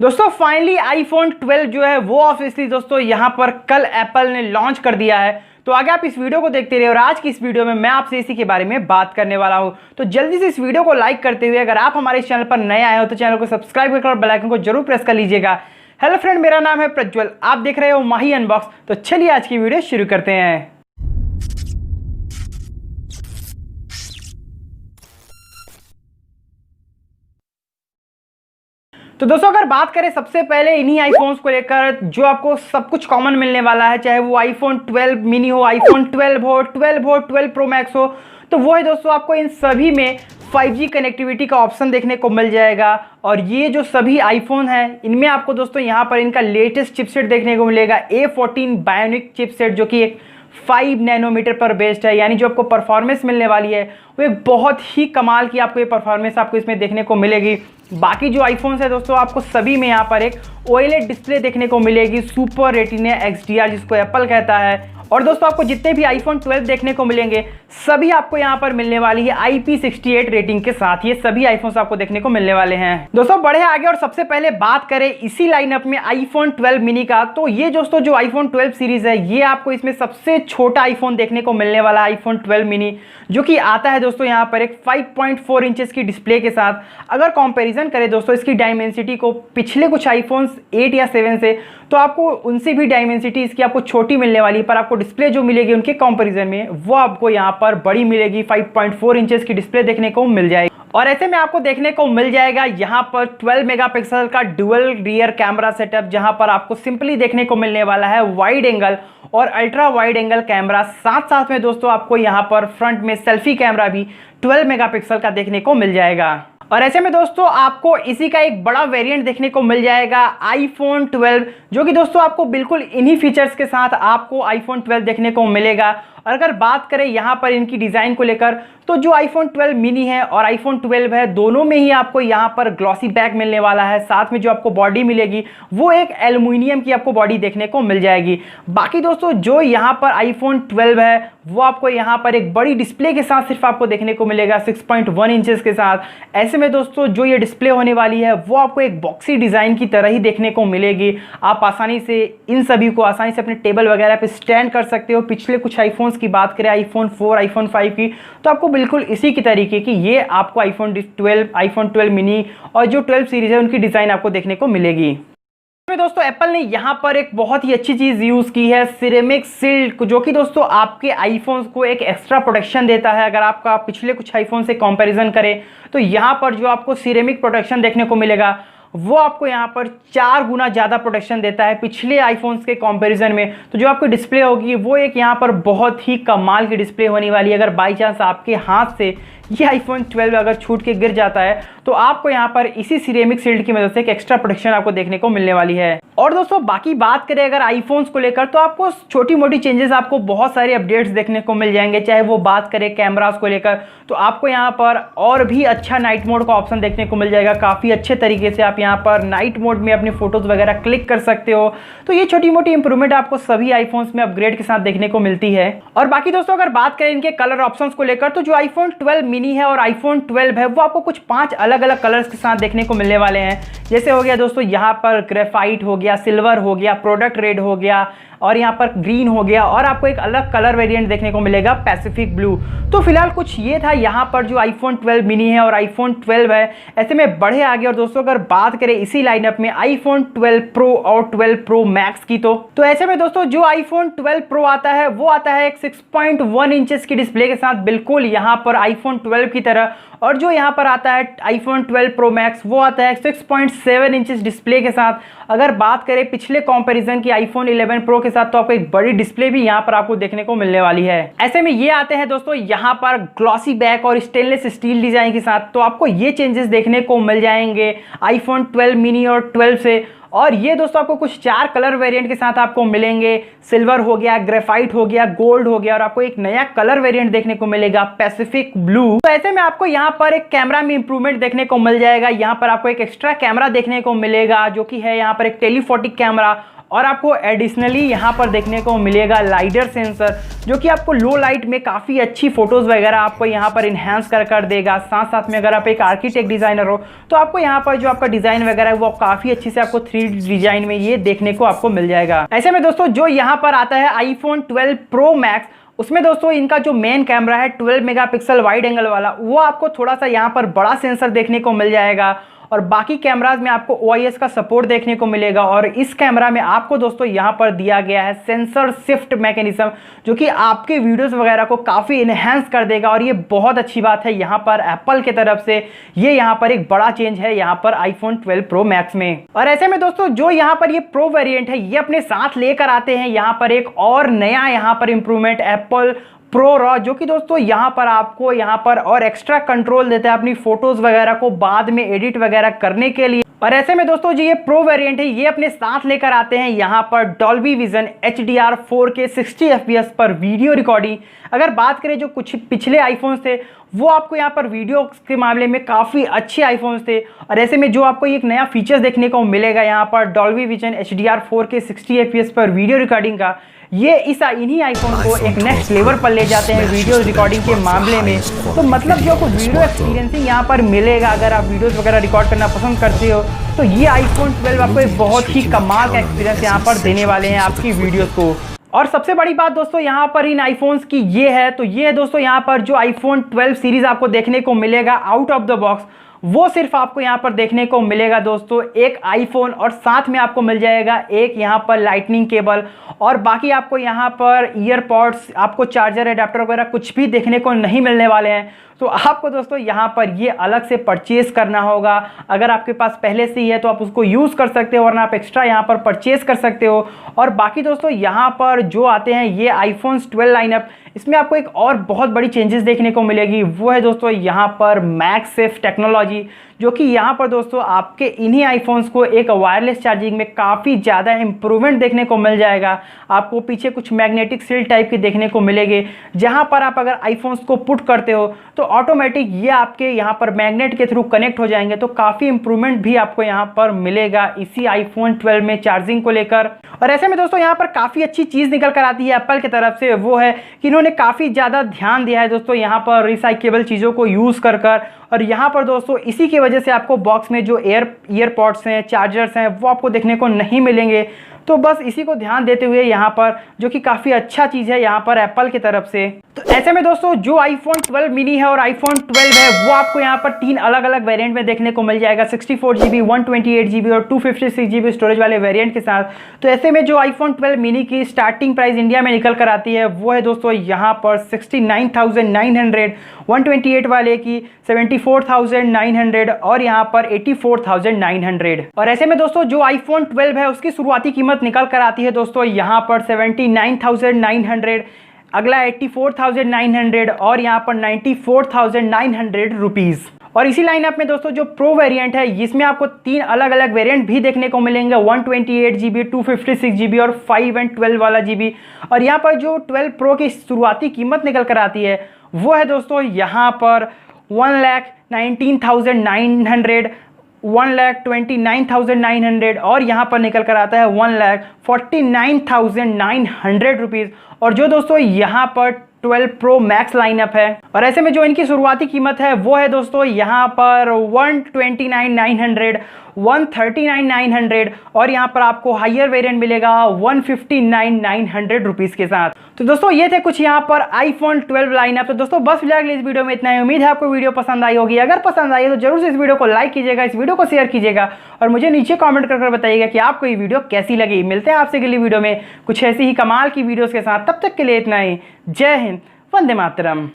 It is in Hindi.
दोस्तों फाइनली आईफोन 12 जो है वो ऑब्वियसली दोस्तों यहाँ पर कल एप्पल ने लॉन्च कर दिया है। तो आगे आप इस वीडियो को देखते रहिए और आज की इस वीडियो में मैं आपसे इसी के बारे में बात करने वाला हूं। तो जल्दी से इस वीडियो को लाइक करते हुए अगर आप हमारे इस चैनल पर नए आए हो तो चैनल को सब्सक्राइब कर बेल आइकन को जरूर प्रेस कर लीजिएगा। हेलो फ्रेंड, मेरा नाम है प्रज्वल, आप देख रहे हो माही अनबॉक्स। तो चलिए आज की वीडियो शुरू करते हैं। तो दोस्तों अगर बात करें सबसे पहले इन्हीं आईफोन्स को लेकर जो आपको सब कुछ कॉमन मिलने वाला है, चाहे वो आईफोन 12 मिनी हो, आईफोन 12 हो, 12 प्रो मैक्स हो, तो वो है दोस्तों आपको इन सभी में 5G कनेक्टिविटी का ऑप्शन देखने को मिल जाएगा। और ये जो सभी आईफोन हैं इनमें आपको दोस्तों यहाँ पर इनका लेटेस्ट चिपसेट देखने को मिलेगा, A14 बायोनिक चिपसेट, जो कि एक 5 नैनोमीटर पर बेस्ड है। यानी जो आपको परफॉर्मेंस मिलने वाली है वो एक बहुत ही कमाल की आपको ये परफॉर्मेंस आपको इसमें देखने को मिलेगी। बाकी जो आईफोन्स है दोस्तों आपको सभी में यहाँ पर एक OLED डिस्प्ले देखने को मिलेगी, सुपर रेटिना XDR जिसको एप्पल कहता है। और दोस्तों आपको जितने भी आईफोन 12 देखने को मिलेंगे सभी आपको यहाँ पर मिलने वाली है IP68 रेटिंग के साथ। ये सभी आईफोन्स आपको देखने को मिलने वाले हैं। दोस्तों बढ़े आगे और सबसे पहले बात करें इसी लाइनअप में आईफोन 12 मिनी का, तो ये दोस्तों जो आईफोन 12 सीरीज है ये आपको इसमें सबसे छोटा आईफोन देखने को मिलने वाला है, आईफोन 12 मिनी, जो कि आता है दोस्तों यहाँ पर एक 5.4 इंचेस की डिस्प्ले के साथ। अगर कंपैरिजन करें दोस्तों इसकी डायमेंसिटी को पिछले कुछ आईफोन्स 8 या 7 से, तो आपको उनसे भी डायमेंसिटी इसकी आपको छोटी मिलने वाली है, पर आपको डिस्प्ले जो मिलेगी उनके कंपैरिजन में वो आपको यहाँ पर बड़ी मिलेगी। 5.4 इंचेस की डिस्प्ले देखने को मिल जाएगी। और ऐसे में आपको देखने को मिल जाएगा यहाँ पर 12 मेगापिक्सल का डुअल रियर कैमरा सेटअप, जहां पर आपको सिंपली देखने को मिलने वाला है वाइड एंगल और अल्ट्रा वाइड एंगल कैमरा। साथ साथ में दोस्तों आपको यहाँ पर फ्रंट में सेल्फी कैमरा भी 12 मेगापिक्सल का देखने को मिल जाएगा। और ऐसे में दोस्तों आपको इसी का एक बड़ा वेरिएंट देखने को मिल जाएगा आईफोन 12, जो कि दोस्तों आपको बिल्कुल इन्हीं फीचर्स के साथ आपको आईफोन 12 देखने को मिलेगा। और अगर बात करें यहाँ पर इनकी डिज़ाइन को लेकर, तो जो आईफोन 12 मिनी है और आईफोन 12 है दोनों में ही आपको यहाँ पर ग्लॉसी बैक मिलने वाला है। साथ में जो आपको बॉडी मिलेगी वो एक एल्युमिनियम की आपको बॉडी देखने को मिल जाएगी। बाकी दोस्तों जो यहाँ पर आईफोन 12 है वो आपको यहाँ पर एक बड़ी डिस्प्ले के साथ सिर्फ आपको देखने को मिलेगा 6.1 इंचेस के साथ। ऐसे में दोस्तों जो ये डिस्प्ले होने वाली है वो आपको एक बॉक्सी डिज़ाइन की तरह ही देखने को मिलेगी। आप आसानी से इन सभी को आसानी से अपने टेबल वगैरह पे स्टैंड कर सकते हो। पिछले कुछ आईफोन्स की बात करें आईफोन 4, आईफोन 5 की, तो आपको बिल्कुल इसी की तरीके की ये आपको आईफोन 12 मिनी और जो 12 सीरीज है उनकी डिज़ाइन आपको देखने को मिलेगी। दोस्तों एप्पल ने यहाँ पर एक बहुत ही अच्छी चीज़ यूज़ की है, सिरेमिक सिल्क, जो कि दोस्तों आपके आईफोन्स को एक एक्स्ट्रा प्रोटेक्शन देता है। अगर आपका पिछले कुछ आईफोन से कंपैरिजन करें तो यहाँ पर जो आपको सिरेमिक प्रोटेक्शन देखने को मिलेगा वो आपको यहाँ पर 4 गुना ज़्यादा प्रोटेक्शन देता है पिछले आईफोन्स के कंपैरिजन में। तो जो आपकी डिस्प्ले होगी वो एक यहाँ पर बहुत ही कमाल की डिस्प्ले होने वाली है। अगर बाई चांस आपके हाथ से ये आईफोन 12 अगर छूट के गिर जाता है तो आपको यहाँ पर इसी सिरेमिक शील्ड की मदद से एक एक्स्ट्रा प्रोटेक्शन आपको देखने को मिलने वाली है। और दोस्तों बाकी बात करें अगर आईफोन्स को लेकर, तो आपको छोटी मोटी चेंजेस, आपको बहुत सारे अपडेट्स देखने को मिल जाएंगे। चाहे वो बात करें कैमरास को लेकर, तो आपको यहाँ पर और भी अच्छा नाइट मोड का ऑप्शन देखने को मिल जाएगा। काफ़ी अच्छे तरीके से आप यहाँ पर नाइट मोड में अपनी फोटोज़ वगैरह क्लिक कर सकते हो। तो ये छोटी मोटी इंप्रूवमेंट आपको सभी आईफोन्स में अपग्रेड के साथ देखने को मिलती है। और बाकी दोस्तों अगर बात करें इनके कलर ऑप्शंस को लेकर, तो जो आईफोन 12 मिनी है और आईफोन 12 है वो आपको कुछ 5 अलग अलग कलर्स के साथ देखने को मिलने वाले हैं। जैसे हो गया दोस्तों यहाँ पर ग्रेफाइट हो गया, सिल्वर हो गया, प्रोडक्ट रेड हो गया और यहाँ पर ग्रीन हो गया, और आपको एक अलग कलर वेरिएंट देखने को मिलेगा पैसिफिक ब्लू। तो फिलहाल कुछ ये था यहाँ पर जो आईफोन 12 मिनी है और आईफोन 12 है। ऐसे में बढ़े आगे और दोस्तों अगर बात करें इसी लाइनअप में आईफोन 12 प्रो और 12 प्रो मैक्स की, तो ऐसे में दोस्तों जो आईफोन 12 प्रो आता है वो आता है एक 6.1 इंचेस की डिस्प्ले के साथ, बिल्कुल यहाँ पर आईफोन 12 की तरह। और जो यहाँ पर आता है आईफोन 12 प्रो मैक्स वो आता है 6.7 इंचेस डिस्प्ले के साथ। अगर बात करें पिछले कंपैरिजन की आईफोन 11 प्रो के साथ, तो आपको एक बड़ी डिस्प्ले भी यहाँ पर आपको देखने को मिलने वाली है। ऐसे में ये आते हैं दोस्तों यहाँ पर ग्लॉसी बैक और स्टेनलेस स्टील डिजाइन के साथ, तो आपको ये चेंजेस देखने को मिल जाएंगे आईफोन 12 मिनी और 12 से। और ये दोस्तों आपको कुछ 4 कलर वेरिएंट के साथ आपको मिलेंगे, सिल्वर हो गया, ग्रेफाइट हो गया, गोल्ड हो गया, और आपको एक नया कलर वेरिएंट देखने को मिलेगा पैसिफिक ब्लू। तो ऐसे में आपको यहाँ पर एक कैमरा में इंप्रूवमेंट देखने को मिल जाएगा। यहाँ पर आपको एक एक्स्ट्रा कैमरा देखने को मिलेगा जो कि है यहाँ पर एक टेलीफोटिक कैमरा, और आपको एडिशनली यहाँ पर देखने को मिलेगा लाइडर सेंसर, जो कि आपको लो लाइट में काफ़ी अच्छी फोटोज़ वगैरह आपको यहाँ पर इन्हांस कर देगा। साथ साथ में अगर आप एक आर्किटेक्ट डिज़ाइनर हो तो आपको यहाँ पर जो आपका डिज़ाइन वगैरह है वो काफ़ी अच्छी से आपको 3D डिज़ाइन में ये देखने को आपको मिल जाएगा। ऐसे में दोस्तों जो यहाँ पर आता है iPhone 12 Pro Max, उसमें दोस्तों इनका जो मेन कैमरा है 12 मेगापिक्सल वाइड एंगल वाला, वो आपको थोड़ा सा यहाँ पर बड़ा सेंसर देखने को मिल जाएगा। और बाकी कैमराज में आपको OIS का सपोर्ट देखने को मिलेगा। और इस कैमरा में आपको दोस्तों यहाँ पर दिया गया है सेंसर शिफ्ट मैकेनिज्म, जो कि आपके वीडियोस वगैरह को काफ़ी इनहेंस कर देगा। और ये बहुत अच्छी बात है यहाँ पर एप्पल की तरफ से, ये यहाँ पर एक बड़ा चेंज है यहाँ पर iPhone 12 Pro Max में। और ऐसे में दोस्तों जो यहाँ पर ये प्रो वेरिएंट है, ये अपने साथ लेकर आते हैं यहाँ पर एक और नया यहाँ पर इंप्रूवमेंट एप्पल प्रो रॉ, जो कि दोस्तों यहाँ पर आपको यहाँ पर और एक्स्ट्रा कंट्रोल देता है अपनी फोटोज वगैरह को बाद में एडिट वगैरह करने के लिए। और ऐसे में दोस्तों जो ये प्रो वेरिएंट है, ये अपने साथ लेकर आते हैं यहाँ पर Dolby vision HDR 4K 60 FPS पर वीडियो रिकॉर्डिंग। अगर बात करें जो कुछ पिछले आईफोन्स थे, वो आपको यहाँ पर वीडियो के मामले में काफ़ी अच्छे आईफोन्स थे। और ऐसे में जो आपको एक नया फीचर्स देखने को मिलेगा यहाँ पर Dolby vision HDR 4K 60 FPS पर वीडियो रिकॉर्डिंग का, ये इन्हीं आईफोन को एक नेक्स्ट लेवल पर ले जाते हैं वीडियो रिकॉर्डिंग के मामले में। तो मतलब जो आपको वीडियो एक्सपीरियंसिंग यहाँ पर मिलेगा, अगर आप वीडियोस वगैरह रिकॉर्ड करना पसंद करते हो तो ये iPhone 12 आपको एक बहुत ही कमाल का एक्सपीरियंस यहाँ पर देने वाले हैं आपकी वीडियोस को। और सबसे बड़ी बात दोस्तों यहाँ पर इन आईफोन्स की ये है, तो ये है दोस्तों यहाँ पर जो iPhone 12 सीरीज आपको देखने को मिलेगा आउट ऑफ द बॉक्स, वो सिर्फ आपको यहाँ पर देखने को मिलेगा दोस्तों एक आईफोन, और साथ में आपको मिल जाएगा एक यहाँ पर लाइटनिंग केबल। और बाकी आपको यहाँ पर ईयरपॉड्स, आपको चार्जर एडाप्टर वगैरह कुछ भी देखने को नहीं मिलने वाले हैं। तो आपको दोस्तों यहाँ पर ये अलग से परचेज करना होगा। अगर आपके पास पहले से ही है तो आप उसको यूज़ कर सकते हो, वरना आप एक्स्ट्रा यहाँ पर परचेज कर सकते हो। और बाकी दोस्तों यहाँ पर जो आते हैं ये iPhone 12 लाइनअप, इसमें आपको एक और बहुत बड़ी चेंजेस देखने को मिलेगी, वो है दोस्तों यहाँ पर मैगसेफ टेक्नोलॉजी, जो कि यहाँ पर दोस्तों आपके इन्हीं आईफोन्स को एक वायरलेस चार्जिंग में काफ़ी ज़्यादा इंप्रूवमेंट देखने को मिल जाएगा। आपको पीछे कुछ मैग्नेटिक सील टाइप के देखने को मिलेंगे, जहाँ पर आप अगर आईफोन्स को पुट करते हो तो ऑटोमेटिक ये आपके यहाँ पर मैग्नेट के थ्रू कनेक्ट हो जाएंगे। तो काफ़ी इंप्रूवमेंट भी आपको यहाँ पर मिलेगा इसी iPhone 12 में चार्जिंग को लेकर। और ऐसे में दोस्तों यहाँ पर काफ़ी अच्छी चीज़ निकल कर आती है एप्पल की तरफ से, वो है कि इन्होंने काफ़ी ज़्यादा ध्यान दिया है दोस्तों यहाँ पर रिसाइकेबल चीज़ों को यूज़ कर। और यहाँ पर दोस्तों इसी की वजह से आपको बॉक्स में जो ईयरपॉड्स हैं, चार्जर्स हैं, वो आपको देखने को नहीं मिलेंगे। तो बस इसी को ध्यान देते हुए यहाँ पर, जो कि काफ़ी अच्छा चीज़ है यहाँ पर एप्पल की तरफ से। तो ऐसे में दोस्तों जो iPhone 12 मिनी है और iPhone 12 है, वो आपको यहाँ पर 3 अलग अलग वेरिएंट में देखने को मिल जाएगा, 64GB, 128GB और 256GB स्टोरेज वाले वेरिएंट के साथ। तो ऐसे में जो iPhone 12 मिनी की स्टार्टिंग प्राइस इंडिया में निकल कर आती है, वो है दोस्तों यहाँ पर 69,900, 128 वाले की 74,900 और यहाँ पर 84,900। और ऐसे में दोस्तों जो iPhone 12 है उसकी शुरुआती कीमत निकल कर आती है दोस्तों यहाँ पर 79,900, अगला 84,900 और यहाँ पर 94,900 रुपीज़। और इसी लाइनअप में दोस्तों जो प्रो वेरिएंट है, इसमें आपको 3 अलग अलग वेरिएंट भी देखने को मिलेंगे, 128GB, 256GB और 5 और 12 वाला GB। और यहाँ पर जो 12 प्रो की शुरुआती कीमत निकल कर आती है, वो है दोस्तों यहाँ पर 1,19,900, 1,29,900 और यहाँ पर निकल कर आता है 1,49,900 रुपीज़। और जो दोस्तों यहाँ पर 12 प्रो मैक्स लाइनअप है, और ऐसे में जो इनकी शुरुआती कीमत है वो है दोस्तों यहाँ पर 129,900, 139,900 और यहाँ पर आपको हायर वेरिएंट मिलेगा 159,900 रुपीज़ के साथ। तो दोस्तों ये थे कुछ यहाँ पर iPhone 12 लाइनअप। तो दोस्तों बस फिलहाल इस वीडियो में इतना ही। उम्मीद है आपको वीडियो पसंद आई होगी। अगर पसंद आई है तो जरूर से इस वीडियो को लाइक कीजिएगा, इस वीडियो को शेयर कीजिएगा और मुझे नीचे कमेंट कर बताइएगा कि आपको ये वीडियो कैसी लगी। मिलते हैं आपसे अगली वीडियो में कुछ ऐसी ही कमाल की वीडियोस के साथ। तब तक के लिए इतना ही। जय हिंद, वंदे मातरम।